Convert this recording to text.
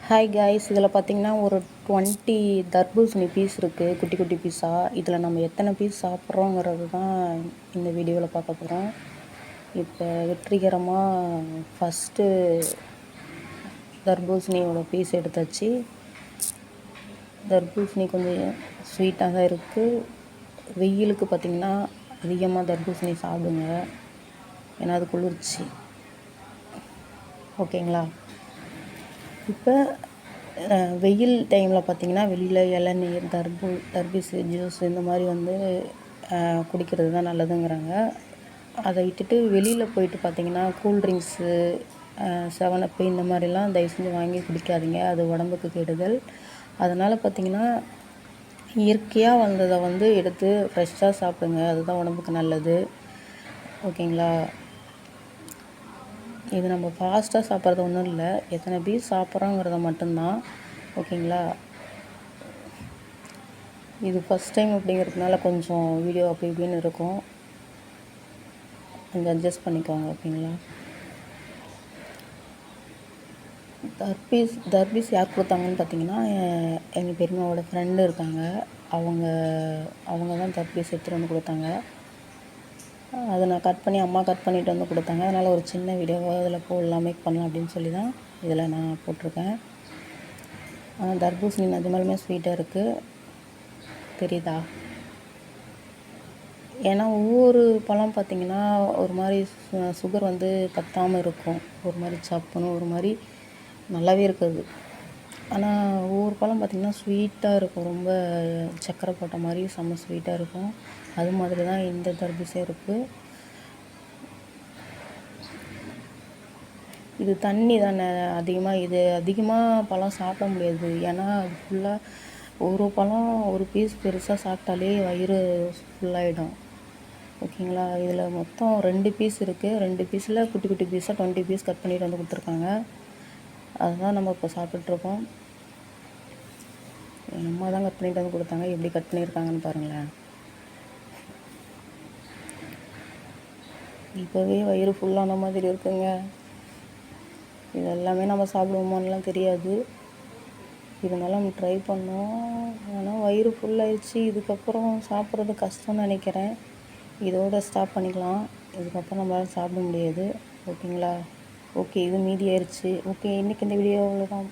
Hi guys, இதில் பார்த்தீங்கன்னா ஒரு 20 தர்பூசணி பீஸ் இருக்குது, குட்டி குட்டி பீஸாக. இதில் நம்ம எத்தனை பீஸ் சாப்பிட்றோங்கிறது தான் இந்த வீடியோவில் பார்க்க போகிறோம். இப்போ வெற்றிகரமாக ஃபஸ்ட்டு தர்பூசணியோட பீஸ் எடுத்தாச்சு. தர்பூசணி கொஞ்சம் ஸ்வீட்டாக தான் இருக்குது. வெயிலுக்கு பார்த்திங்கன்னா அதிகமாக தர்பூசணி சாப்பிடுங்க, ஏன்னா அது குளிர்ச்சி. ஓகேங்களா? இப்போ வெயில் டைமில் பார்த்திங்கன்னா வெளியில் இளநீர், தர்பூசணி ஜூஸ் இந்த மாதிரி குடிக்கிறது தான் நல்லதுங்கிறாங்க. அதை விட்டுட்டு வெளியில் போயிட்டு பார்த்திங்கன்னா கூல்ட்ரிங்க்ஸு, 7up இந்த மாதிரிலாம் தயவு செஞ்சு வாங்கி குடிக்காதீங்க, அது உடம்புக்கு கெடுதல். அதனால் பார்த்திங்கன்னா இயற்கையாக வந்ததை எடுத்து ஃப்ரெஷ்ஷாக சாப்பிடுங்க, அதுதான் உடம்புக்கு நல்லது. ஓகேங்களா? இது நம்ம ஃபாஸ்ட்டாக சாப்பிட்றது ஒன்றும் இல்லை, எத்தனை பீஸ் சாப்பிட்றோங்கிறத மட்டும்தான். ஓகேங்களா? இது ஃபஸ்ட் டைம் அப்படிங்கிறதுனால கொஞ்சம் வீடியோ அப்படி இப்படின்னு இருக்கும், கொஞ்சம் அட்ஜஸ்ட் பண்ணிக்கோங்க. ஓகேங்களா? தர்பீஸ் யார் கொடுத்தாங்கன்னு பார்த்தீங்கன்னா, எங்கள் பெரியம்மாவோட ஃப்ரெண்டு இருக்காங்க, அவங்க தான் தர்பீஸ் எடுத்துகிட்டு வந்து கொடுத்தாங்க. அதை நான் அம்மா கட் பண்ணிவிட்டு வந்து கொடுத்தாங்க. அதனால் ஒரு சின்ன வீடியோவை அதில் போடலாம், மேக் பண்ணலாம் அப்படின்னு சொல்லி தான் இதில் நான் போட்டிருக்கேன். தர்பூசணி நிஜமாலுமே ஸ்வீட்டாக இருக்குது, தெரியுதா? ஏன்னா ஒவ்வொரு பழம் பார்த்திங்கன்னா ஒரு மாதிரி சுகர் பத்தாமல் இருக்கும், ஒரு மாதிரி சப்புன்னு ஒரு மாதிரி நல்லாவே இருக்காது. ஆனால் ஒவ்வொரு பழம் பார்த்திங்கன்னா ஸ்வீட்டாக இருக்கும், ரொம்ப சக்கரை போட்ட மாதிரி செம்ம ஸ்வீட்டாக இருக்கும். அது மாதிரி தான் இந்த தர்பூசே இருக்குது. இது தண்ணி தானே அதிகமாக பழம் சாப்பிட முடியாது, ஏன்னா அது ஃபுல்லாக ஒரு பழம் ஒரு பீஸ் பெருசாக சாப்பிட்டாலே வயிறு ஃபுல்லாகிடும். ஓகேங்களா? இதில் மொத்தம் 2 பீஸ் இருக்குது. 2 பீஸில் குட்டி குட்டி பீஸாக 20 பீஸ் கட் பண்ணிட்டு வந்து கொடுத்துருக்காங்க. அதுதான் நம்ம இப்போ சாப்பிட்டுட்ருக்கோம். எங்கள் அம்மா தான் கட் பண்ணிட்டு வந்து கொடுத்தாங்க, எப்படி கட் பண்ணியிருக்காங்கன்னு பாருங்களேன். இப்போவே வயிறு ஃபுல்லான மாதிரி இருக்குங்க. இதெல்லாமே நம்ம சாப்பிடுவோமான்லாம் தெரியாது, இருந்தாலும் நம்ம ட்ரை பண்ணோம். ஆனால் வயிறு ஃபுல்லாகிடுச்சு, இதுக்கப்புறம் சாப்பிட்றது கஷ்டம்னு நினைக்கிறேன். இதோட ஸ்டாப் பண்ணிக்கலாம், இதுக்கப்புறம் நம்மளால் சாப்பிட முடியாது. ஓகேங்களா? ஓகே, இது மீதி ஆயிடுச்சு. ஓகே, இன்றைக்கி இந்த வீடியோவில் தான்